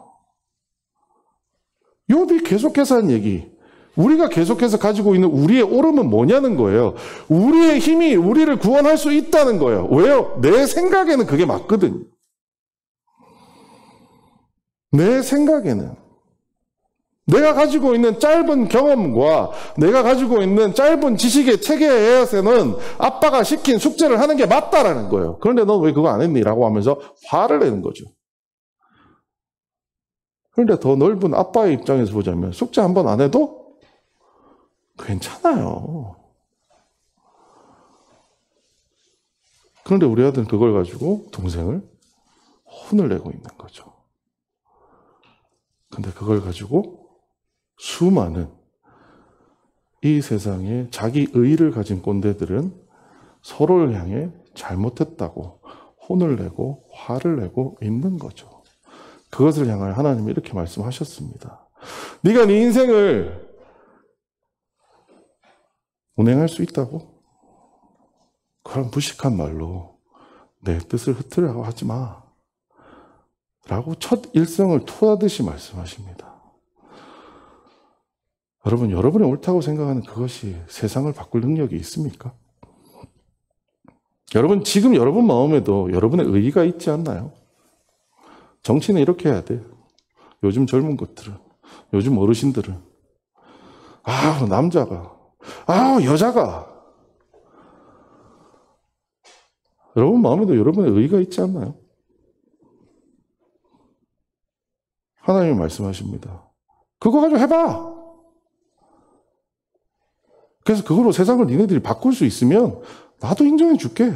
욥이 계속해서 한 얘기, 우리가 계속해서 가지고 있는 우리의 오름은 뭐냐는 거예요. 우리의 힘이 우리를 구원할 수 있다는 거예요. 왜요? 내 생각에는 그게 맞거든요. 내 생각에는 내가 가지고 있는 짧은 경험과 내가 가지고 있는 짧은 지식의 체계에서는 아빠가 시킨 숙제를 하는 게 맞다라는 거예요. 그런데 넌 왜 그거 안 했니? 라고 하면서 화를 내는 거죠. 그런데 더 넓은 아빠의 입장에서 보자면 숙제 한 번 안 해도 괜찮아요. 그런데 우리 아들은 그걸 가지고 동생을 혼을 내고 있는 거죠. 근데 그걸 가지고 수많은 이 세상에 자기 의의를 가진 꼰대들은 서로를 향해 잘못했다고 혼을 내고 화를 내고 있는 거죠. 그것을 향하여 하나님이 이렇게 말씀하셨습니다. 네가 네 인생을 운행할 수 있다고? 그런 무식한 말로 내 뜻을 흐트려고 하지 마. 라고 첫 일성을 토하듯이 말씀하십니다. 여러분, 여러분이 옳다고 생각하는 그것이 세상을 바꿀 능력이 있습니까? 여러분, 지금 여러분 마음에도 여러분의 의의가 있지 않나요? 정치는 이렇게 해야 돼. 요즘 젊은 것들은, 요즘 어르신들은, 남자가, 여자가. 여러분 마음에도 여러분의 의의가 있지 않나요? 하나님이 말씀하십니다. 그거 가지고 해봐. 그래서 그걸로 세상을 니네들이 바꿀 수 있으면 나도 인정해 줄게.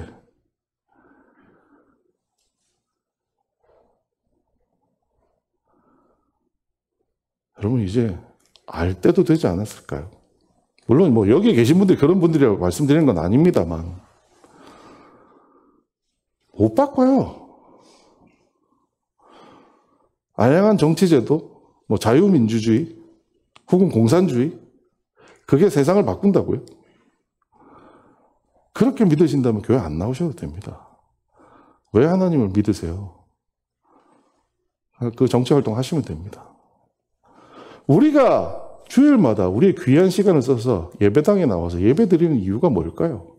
여러분 이제 알 때도 되지 않았을까요? 물론 뭐 여기 계신 분들이 그런 분들이라고 말씀드리는 건 아닙니다만 못 바꿔요. 다양한 정치제도, 뭐 자유민주주의, 혹은 공산주의, 그게 세상을 바꾼다고요? 그렇게 믿으신다면 교회 안 나오셔도 됩니다. 왜 하나님을 믿으세요? 그 정치활동 하시면 됩니다. 우리가 주일마다 우리의 귀한 시간을 써서 예배당에 나와서 예배 드리는 이유가 뭘까요?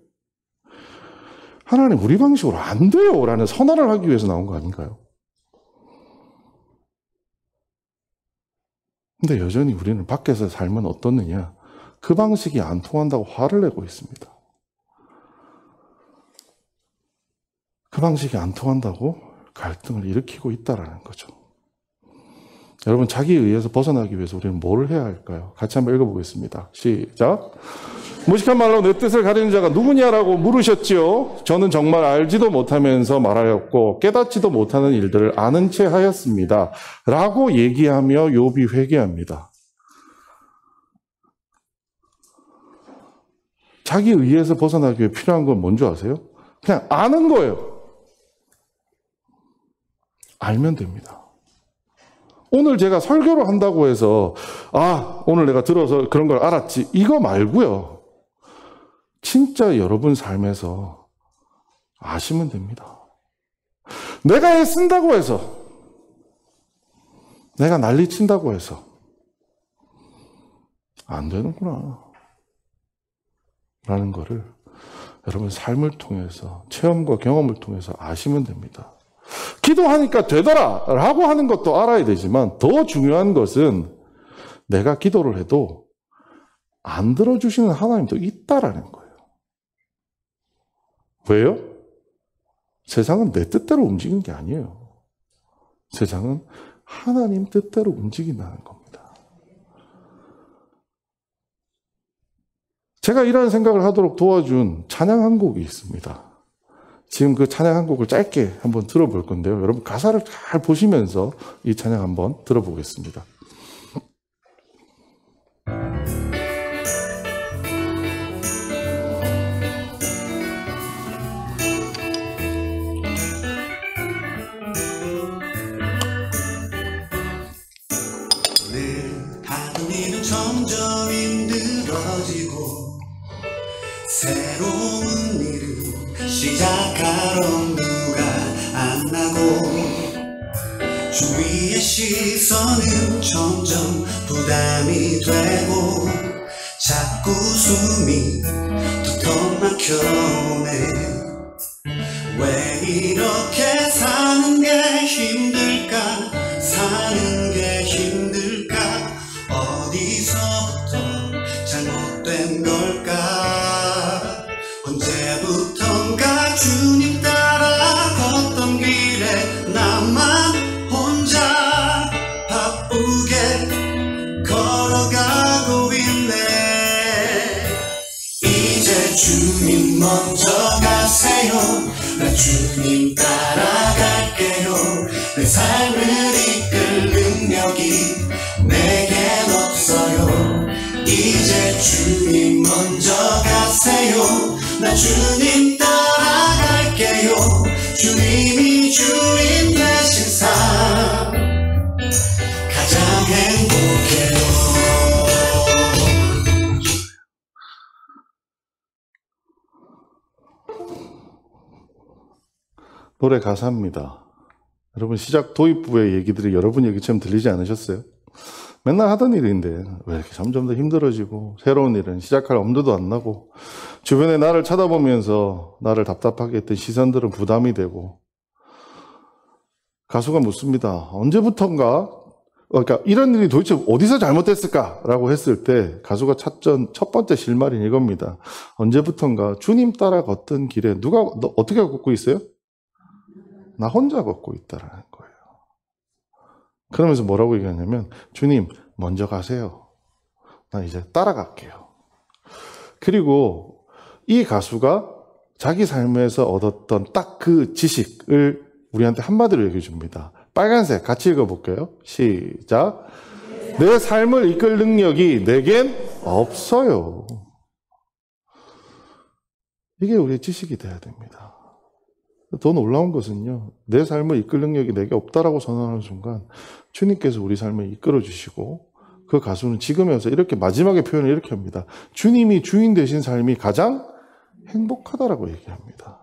하나님 우리 방식으로 안 돼요 라는 선언을 하기 위해서 나온 거 아닌가요? 근데 여전히 우리는 밖에서 살면 어떻느냐? 그 방식이 안 통한다고 화를 내고 있습니다. 그 방식이 안 통한다고 갈등을 일으키고 있다는 거죠. 여러분, 자기에 의해서 벗어나기 위해서 우리는 뭘 해야 할까요? 같이 한번 읽어보겠습니다. 시작. 무식한 말로 내 뜻을 가리는 자가 누구냐라고 물으셨지요. 저는 정말 알지도 못하면서 말하였고 깨닫지도 못하는 일들을 아는 채 하였습니다. 라고 얘기하며 욥이 회개합니다. 자기 의해서 벗어나기 위해 필요한 건 뭔지 아세요? 그냥 아는 거예요. 알면 됩니다. 오늘 제가 설교를 한다고 해서 오늘 내가 들어서 그런 걸 알았지 이거 말고요. 진짜 여러분 삶에서 아시면 됩니다. 내가 애쓴다고 해서 내가 난리친다고 해서 안 되는구나 라는 거를 여러분 삶을 통해서 체험과 경험을 통해서 아시면 됩니다. 기도하니까 되더라 라고 하는 것도 알아야 되지만 더 중요한 것은 내가 기도를 해도 안 들어주시는 하나님도 있다라는 거예요. 왜요? 세상은 내 뜻대로 움직이는 게 아니에요. 세상은 하나님 뜻대로 움직인다는 겁니다. 제가 이런 생각을 하도록 도와준 찬양 한 곡이 있습니다. 지금 그 찬양 한 곡을 짧게 한번 들어볼 건데요. 여러분 가사를 잘 보시면서 이 찬양 한번 들어보겠습니다. 일은 점점 힘들어지고 새로운 일을 시작하러 누가 안 나고 주위의 시선은 점점 부담이 되고 자꾸 숨이 턱턱 막혀오네. 왜 이렇게 사는 게 힘들까? 사는 게 힘들까? 어디서부터 잘못된 걸까? 언제부턴가 주님 따라 걷던 길에 나만 혼자 바쁘게 걸어가고 있네. 이제 주님 먼저 가세요. 나 주님 따라갈게요. 내 삶을 이끌 능력이 내겐 없어요. 이제 주님 먼저 가세요. 나 주님 따라갈게요. 주님이 주인 되신 삶 가장 행복해요. 노래 가사입니다. 여러분 시작 도입부의 얘기들이 여러분 얘기처럼 들리지 않으셨어요? 맨날 하던 일인데 왜 이렇게 점점 더 힘들어지고 새로운 일은 시작할 엄두도 안 나고 주변에 나를 쳐다보면서 나를 답답하게 했던 시선들은 부담이 되고 가수가 묻습니다. 언제부턴가 그러니까 이런 일이 도대체 어디서 잘못됐을까라고 했을 때 가수가 찾던 첫 번째 실마리는 이겁니다. 언제부턴가 주님 따라 걷던 길에 너 어떻게 걷고 있어요? 나 혼자 걷고 있다라는 거예요. 그러면서 뭐라고 얘기하냐면 주님 먼저 가세요. 나 이제 따라갈게요. 그리고 이 가수가 자기 삶에서 얻었던 딱 그 지식을 우리한테 한마디로 얘기해 줍니다. 빨간색 같이 읽어볼게요. 시작. 내 삶을 이끌 능력이 내겐 없어요. 이게 우리의 지식이 돼야 됩니다. 더 놀라운 것은요, 내 삶을 이끌 능력이 내게 없다라고 선언하는 순간 주님께서 우리 삶을 이끌어 주시고 그 가수는 지금에서 이렇게 마지막에 표현을 이렇게 합니다. 주님이 주인 되신 삶이 가장 행복하다라고 얘기합니다.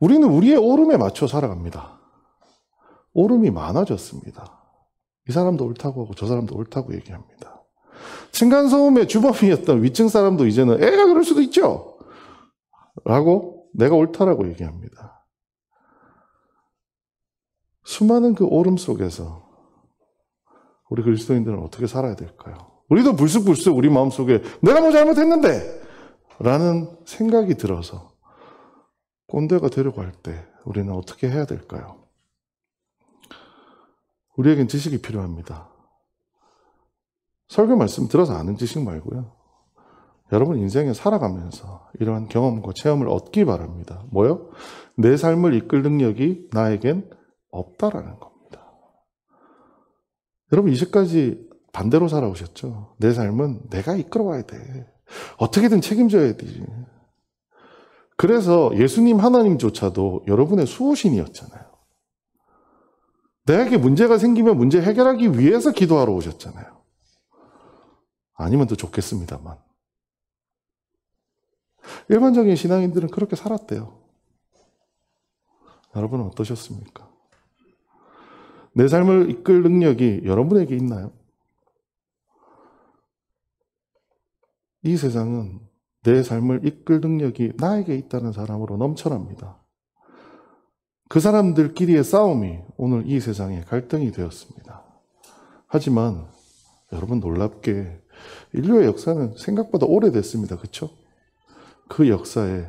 우리는 우리의 오름에 맞춰 살아갑니다. 오름이 많아졌습니다. 이 사람도 옳다고 하고 저 사람도 옳다고 얘기합니다. 층간소음의 주범이었던 위층 사람도 이제는 애가 그럴 수도 있죠 라고 내가 옳다라고 얘기합니다. 수많은 그 오름 속에서 우리 그리스도인들은 어떻게 살아야 될까요? 우리도 불쑥불쑥 우리 마음속에 내가 뭐 잘못했는데 라는 생각이 들어서 꼰대가 되려고 할 때 우리는 어떻게 해야 될까요? 우리에겐 지식이 필요합니다. 설교 말씀 들어서 아는 지식 말고요. 여러분 인생에 살아가면서 이러한 경험과 체험을 얻기 바랍니다. 뭐요? 내 삶을 이끌 능력이 나에겐 없다라는 겁니다. 여러분 이제까지 반대로 살아오셨죠? 내 삶은 내가 이끌어와야 돼. 어떻게든 책임져야 되지. 그래서 예수님 하나님조차도 여러분의 수호신이었잖아요. 내게 문제가 생기면 문제 해결하기 위해서 기도하러 오셨잖아요. 아니면 더 좋겠습니다만. 일반적인 신앙인들은 그렇게 살았대요. 여러분은 어떠셨습니까? 내 삶을 이끌 능력이 여러분에게 있나요? 이 세상은 내 삶을 이끌 능력이 나에게 있다는 사람으로 넘쳐납니다. 그 사람들끼리의 싸움이 오늘 이 세상의 갈등이 되었습니다. 하지만 여러분 놀랍게 인류의 역사는 생각보다 오래됐습니다. 그렇죠? 그 역사에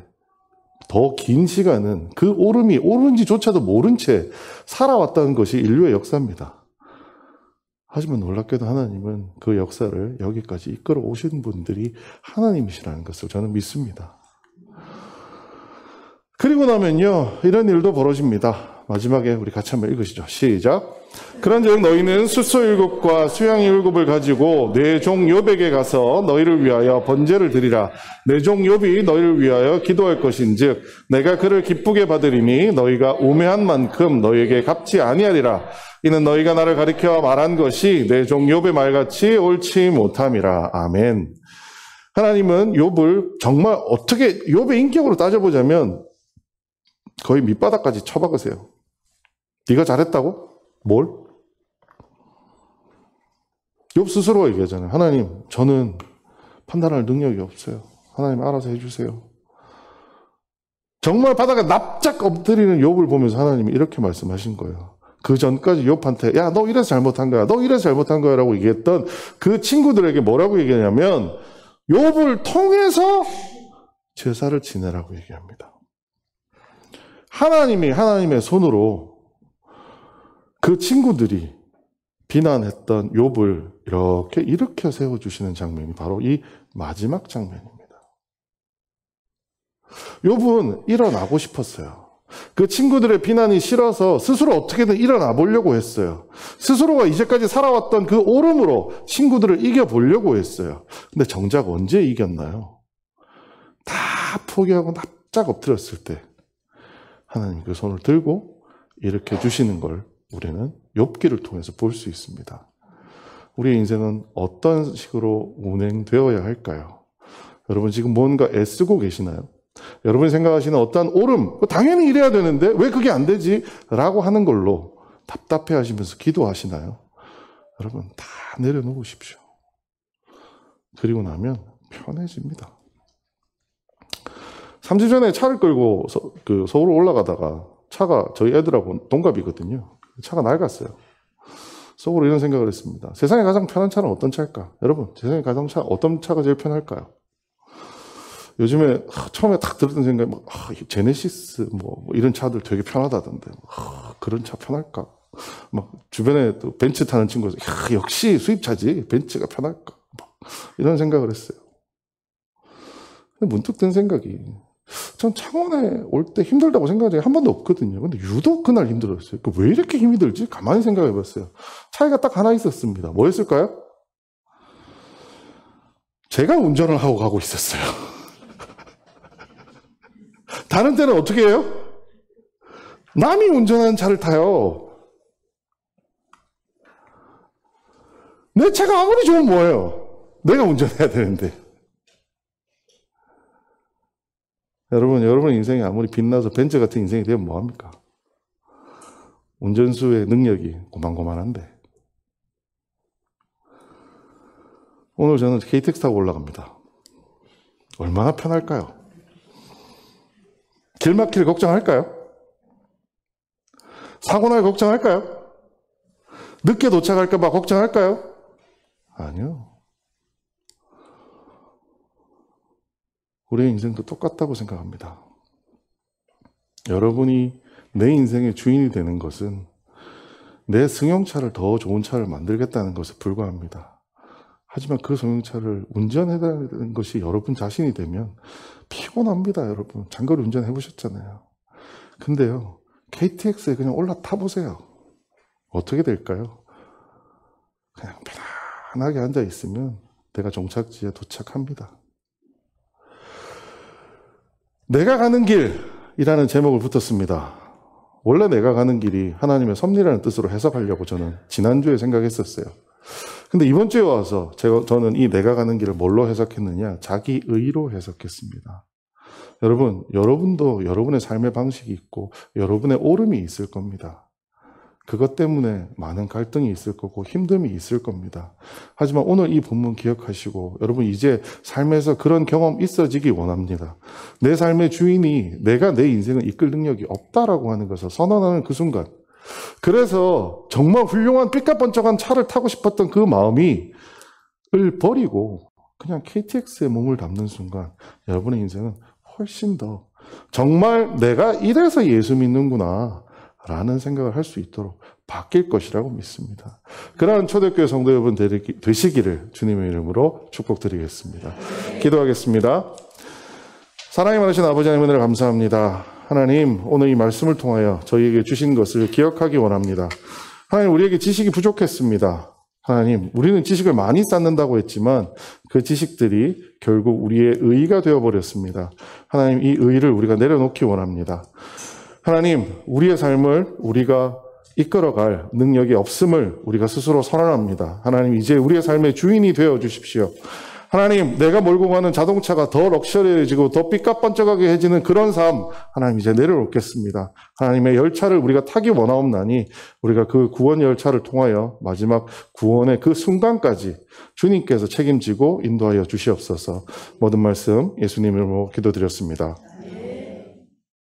더 긴 시간은 그 오름이 오른지조차도 모른 채 살아왔다는 것이 인류의 역사입니다. 하지만 놀랍게도 하나님은 그 역사를 여기까지 이끌어 오신 분들이 하나님이시라는 것을 저는 믿습니다. 그리고 나면요, 이런 일도 벌어집니다. 마지막에 우리 같이 한번 읽으시죠. 시작. 그런즉 너희는 숫소 7과 수양이 7을 가지고 내 종 욥에게 가서 너희를 위하여 번제를 드리라. 내 종 욥이 너희를 위하여 기도할 것인즉 내가 그를 기쁘게 받으리니 너희가 우매한 만큼 너희에게 갚지 아니하리라. 이는 너희가 나를 가리켜 말한 것이 내 종 욥의 말같이 옳지 못함이라. 아멘. 하나님은 욥을 정말 어떻게 욥의 인격으로 따져보자면 거의 밑바닥까지 쳐박으세요. 네가 잘했다고? 뭘? 욥 스스로가 얘기하잖아요. 하나님, 저는 판단할 능력이 없어요. 하나님 알아서 해주세요. 정말 바닥에 납작 엎드리는 욥을 보면서 하나님이 이렇게 말씀하신 거예요. 그 전까지 욥한테 야, 너 이래서 잘못한 거야. 너 이래서 잘못한 거야 라고 얘기했던 그 친구들에게 뭐라고 얘기하냐면 욥을 통해서 제사를 지내라고 얘기합니다. 하나님이 하나님의 손으로 그 친구들이 비난했던 욥을 이렇게 일으켜 세워주시는 장면이 바로 이 마지막 장면입니다. 욥은 일어나고 싶었어요. 그 친구들의 비난이 싫어서 스스로 어떻게든 일어나 보려고 했어요. 스스로가 이제까지 살아왔던 그 오름으로 친구들을 이겨보려고 했어요. 근데 정작 언제 이겼나요? 다 포기하고 납작 엎드렸을 때 하나님 그 손을 들고 일으켜 주시는 걸 우리는 욥기를 통해서 볼 수 있습니다. 우리의 인생은 어떤 식으로 운행되어야 할까요? 여러분 지금 뭔가 애쓰고 계시나요? 여러분이 생각하시는 어떠한 오름, 당연히 이래야 되는데 왜 그게 안 되지? 라고 하는 걸로 답답해 하시면서 기도하시나요? 여러분 다 내려놓으십시오. 그리고 나면 편해집니다. 3주 전에 차를 끌고 서울 올라가다가 차가 저희 애들하고 동갑이거든요. 차가 낡았어요. 속으로 이런 생각을 했습니다. 세상에 가장 편한 차는 어떤 차일까? 여러분, 세상에 가장 어떤 차가 제일 편할까요? 요즘에 처음에 딱 들었던 생각이 제네시스 뭐 이런 차들 되게 편하다던데 그런 차 편할까? 막 주변에 또 벤츠 타는 친구들 역시 수입차지 벤츠가 편할까? 이런 생각을 했어요. 근데 문득 든 생각이 전 창원에 올 때 힘들다고 생각한 적이 한 번도 없거든요. 근데 유독 그날 힘들었어요. 왜 이렇게 힘이 들지? 가만히 생각해 봤어요. 차이가 딱 하나 있었습니다. 뭐였을까요? 제가 운전을 하고 가고 있었어요. 다른 때는 어떻게 해요? 남이 운전하는 차를 타요. 내 차가 아무리 좋으면 뭐예요? 내가 운전해야 되는데. 여러분의 인생이 아무리 빛나서 벤츠 같은 인생이 되면 뭐합니까? 운전수의 능력이 고만고만한데. 오늘 저는 KTX 타고 올라갑니다. 얼마나 편할까요? 길 막힐 걱정할까요? 사고 날 걱정할까요? 늦게 도착할까 봐 걱정할까요? 아니요. 우리의 인생도 똑같다고 생각합니다. 여러분이 내 인생의 주인이 되는 것은 내 승용차를 더 좋은 차를 만들겠다는 것에 불과합니다. 하지만 그 승용차를 운전해야 되는 것이 여러분 자신이 되면 피곤합니다. 여러분 장거리 운전 해보셨잖아요. 근데요 KTX에 그냥 올라타보세요. 어떻게 될까요? 그냥 편안하게 앉아있으면 내가 종착지에 도착합니다. 내가 가는 길이라는 제목을 붙였습니다. 원래 내가 가는 길이 하나님의 섭리라는 뜻으로 해석하려고 저는 지난주에 생각했었어요. 근데 이번 주에 와서 저는 이 내가 가는 길을 뭘로 해석했느냐? 자기 의로 해석했습니다. 여러분도 여러분의 삶의 방식이 있고 여러분의 오름이 있을 겁니다. 그것 때문에 많은 갈등이 있을 거고 힘듦이 있을 겁니다. 하지만 오늘 이 본문 기억하시고 여러분 이제 삶에서 그런 경험 있어지기 원합니다. 내 삶의 주인이 내가 내 인생을 이끌 능력이 없다라고 하는 것을 선언하는 그 순간, 그래서 정말 훌륭한 삐까번쩍한 차를 타고 싶었던 그 마음이 을 버리고 그냥 KTX에 몸을 담는 순간 여러분의 인생은 훨씬 더 정말 내가 이래서 예수 믿는구나 라는 생각을 할 수 있도록 바뀔 것이라고 믿습니다. 그러한 초대교회 성도 여러분 되시기를 주님의 이름으로 축복드리겠습니다. 기도하겠습니다. 사랑이 많으신 아버지 하나님 은혜를 감사합니다. 하나님, 오늘 이 말씀을 통하여 저희에게 주신 것을 기억하기 원합니다. 하나님, 우리에게 지식이 부족했습니다. 하나님, 우리는 지식을 많이 쌓는다고 했지만 그 지식들이 결국 우리의 의의가 되어버렸습니다. 하나님, 이 의의를 우리가 내려놓기 원합니다. 하나님, 우리의 삶을 우리가 이끌어갈 능력이 없음을 우리가 스스로 선언합니다. 하나님, 이제 우리의 삶의 주인이 되어 주십시오. 하나님, 내가 몰고 가는 자동차가 더 럭셔리해지고 더 삐까뻔쩍하게 해지는 그런 삶, 하나님 이제 내려놓겠습니다. 하나님의 열차를 우리가 타기 원하옵나니 우리가 그 구원 열차를 통하여 마지막 구원의 그 순간까지 주님께서 책임지고 인도하여 주시옵소서. 모든 말씀 예수님 이름으로 기도드렸습니다.